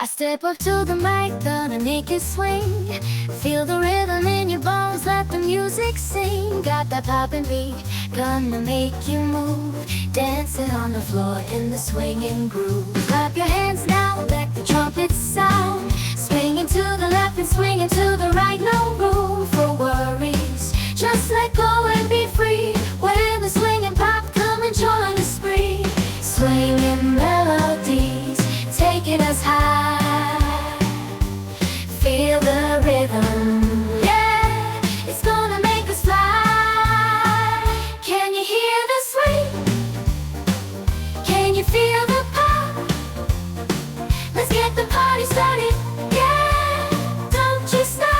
I step up to the mic, gonna make it swing. Feel the rhythm in your bones, let the music sing. Got that poppin' beat, gonna make you move. Dancing on the floor in the swinging groove. Clap your hands now, let the trumpets sound. Swinging to the left and swinging to the right, no room for worries. Just let go and be free. When the swinging pop, come and join the spree. Swinging melodies, taking us high. Feel the rhythm, yeah, it's gonna make us fly. Can you hear the swing? Can you feel the pop? Let's get the party started, yeah, don't you stop.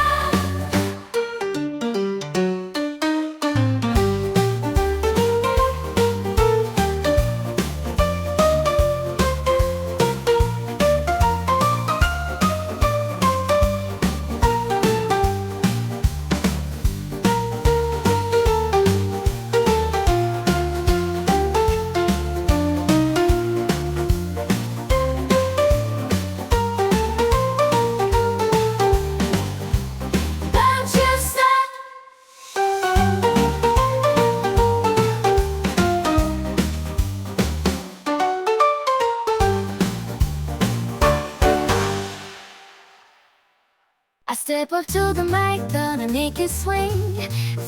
I step up to the mic, gonna make it swing.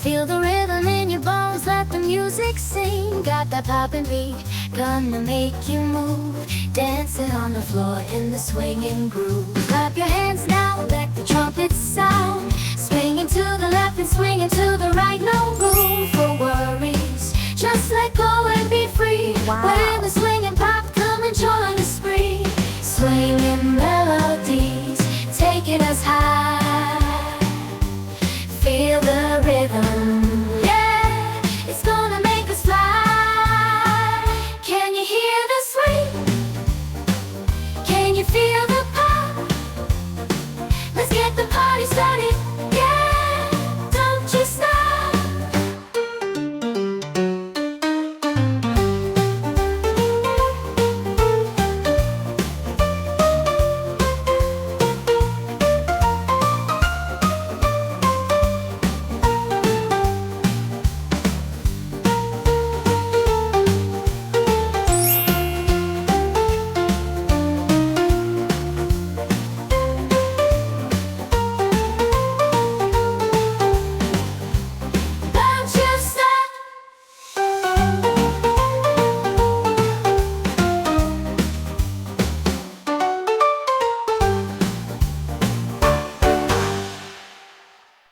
Feel the rhythm in your bones, let the music sing. Got that poppin' beat, gonna make you move. Dancing on the floor in the swinging groove. Clap your hands now, let the trumpets sound. Swinging to the left and swinging to the right, no room for worries. Just let go and be free. When the swinging pop, come and join the spree. Swinging melodies, taking us high. Feel the rhythm, yeah, it's gonna make us fly. Can you hear the swing? Can you feel the pop? Let's get the party started, yeah, don't you stop.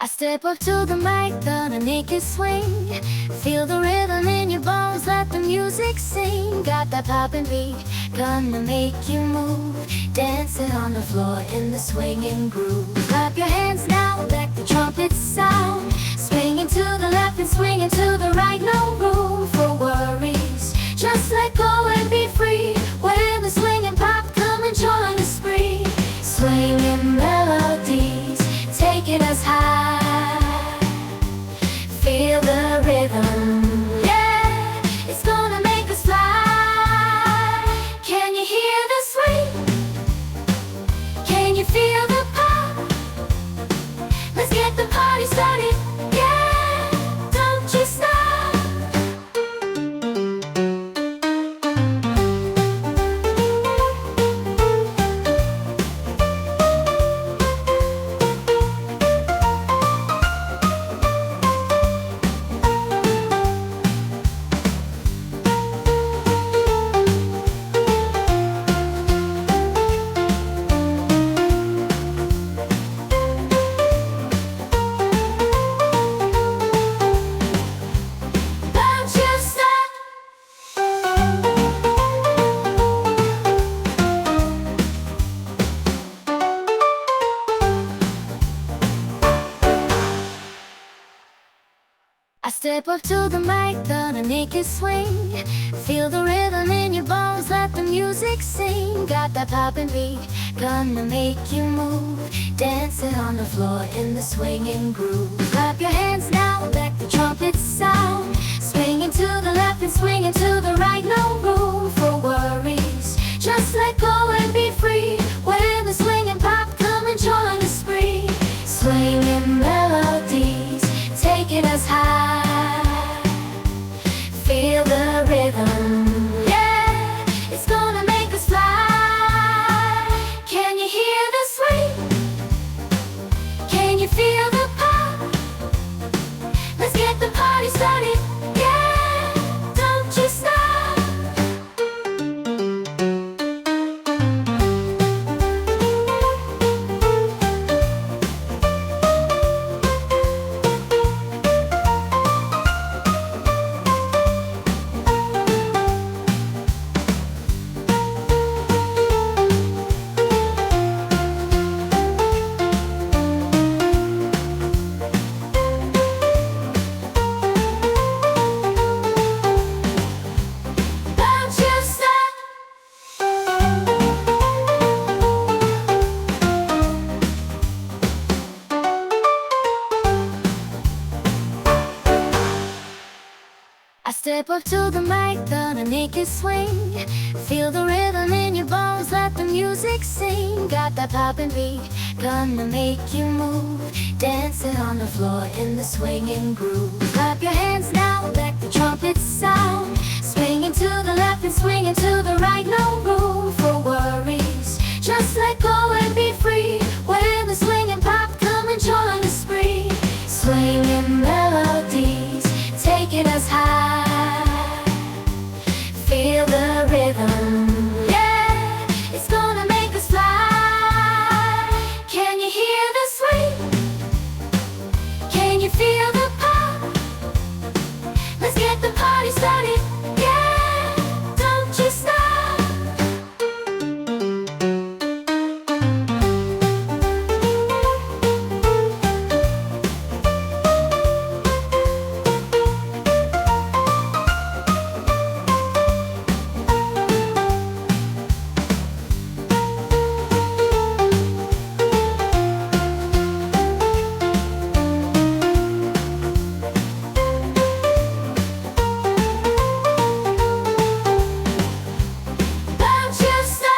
I step up to the mic, gonna make it swing. Feel the rhythm in your bones, let the music sing. Got that poppin' beat, gonna make you move. Dancing on the floor in the swinging groove. Clap your hands now, let the trumpets sound. Swinging to the left and swinging to the right, no room for worries. Just let go and be free. When the swinging pop, come and join the spree. Swinging melodies, taking us high. Feel the rhythm, yeah, it's gonna make us fly. Can you hear the swing? Can you feel the pop? Let's get the party started, yeah, don't you stop. I step up to the mic, gonna make it swing. Feel the rhythm in your bones, let the music sing. Got that poppin' beat, gonna make you move. Dancing on the floor in the swinging groove. Clap your hands now, let the trumpets sound. Swinging to the left and swinging to the right, no room for worries. Just let go and be free. When the feel the pop? Let's get the party started. Yeah, don't you stop. Don't you stop. I step up to the mic, gonna make it swing. Feel the rhythm in your bones, let the music sing. Got that poppin' beat, gonna make you move. Dancing on the floor in the swinging groove. Clap your hands now, let the trumpets sound. Swinging to the left and swinging to the right, no room for worries. Just let go and be free. When the swing and pop, come and join the spree. Swinging melodies, taking us high. Feel the rhythm, yeah, it's gonna make us fly. Can you hear the swing? Can you feel the pop? Let's get the party started. Yeah, don't you stop. Don't you stop.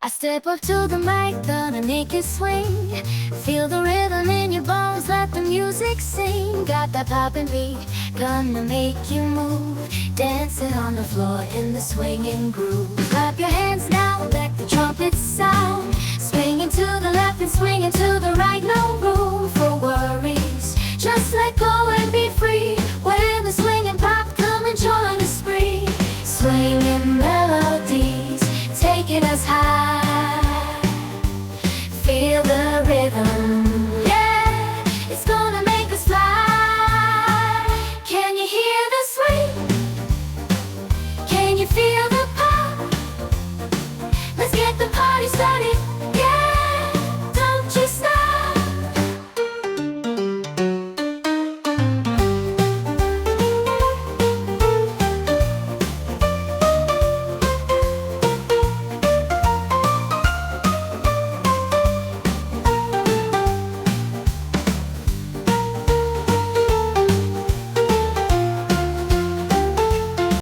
I step up to the mic, gonna make it swing. Feel the rhythm in your bones, let the music sing. Got that poppin' beat, gonna make you move. Dancing on the floor in the swinging groove. Clap your hands now, let the trumpets sound. Swinging to the left and swinging to the right, no room